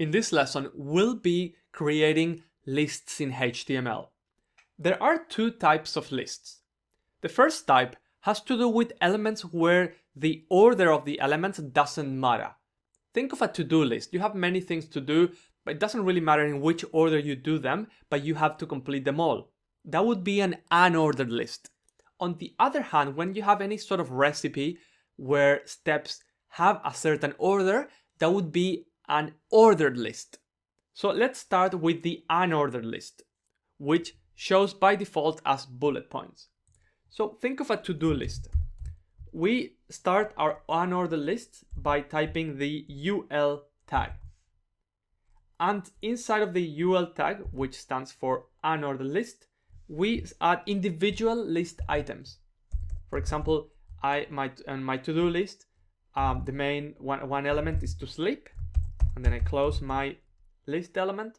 In this lesson, we'll be creating lists in HTML. There are two types of lists. The first type has to do with elements where the order of the elements doesn't matter. Think of a to-do list. You have many things to do, but it doesn't really matter in which order you do them, but you have to complete them all. That would be an unordered list. On the other hand, when you have any sort of recipe where steps have a certain order, that would be an ordered list. So let's start with the unordered list, which shows by default as bullet points. So think of a to-do list. We start our unordered list by typing the UL tag. And inside of the UL tag, which stands for unordered list, we add individual list items. For example, on my to-do list, the main one element is to sleep, and then I close my list element.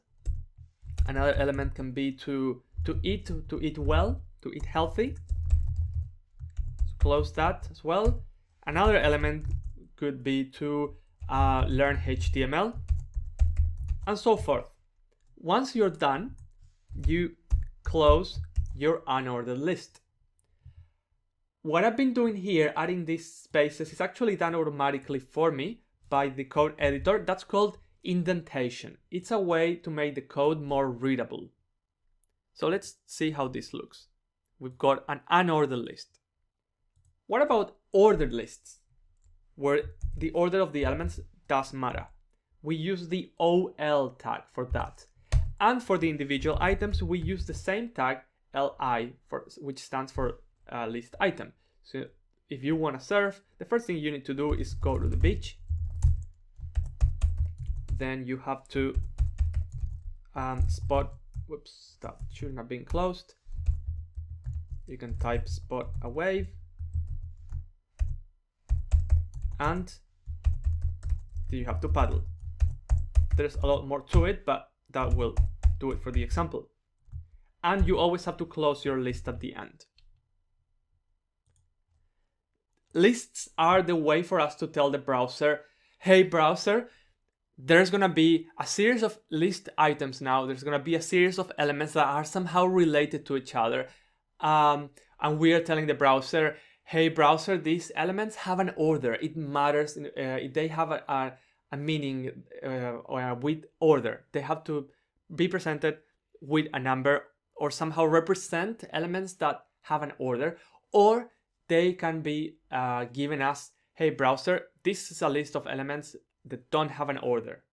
Another element can be to eat well, to eat healthy. So close that as well. Another element could be to learn HTML, and so forth. Once you're done, you close your unordered list. What I've been doing here, adding these spaces, is actually done automatically for me by the code editor. That's called indentation. It's a way to make the code more readable. So let's see how this looks. We've got an unordered list. What about ordered lists, where the order of the elements does matter? We use the OL tag for that. And for the individual items, we use the same tag LI, which stands for list item. So if you want to surf, the first thing you need to do is go to the beach. Then you have to spot, whoops, that shouldn't have been closed. You can type spot a wave. And you have to paddle. There's a lot more to it, but that will do it for the example. And you always have to close your list at the end. Lists are the way for us to tell the browser, hey browser, there's gonna be a series of list items now. There's gonna be a series of elements that are somehow related to each other. And we are telling the browser, hey browser, these elements have an order. It matters, they have a meaning with order. They have to be presented with a number or somehow represent elements that have an order, or they can be given us, hey browser, this is a list of elements that don't have an order.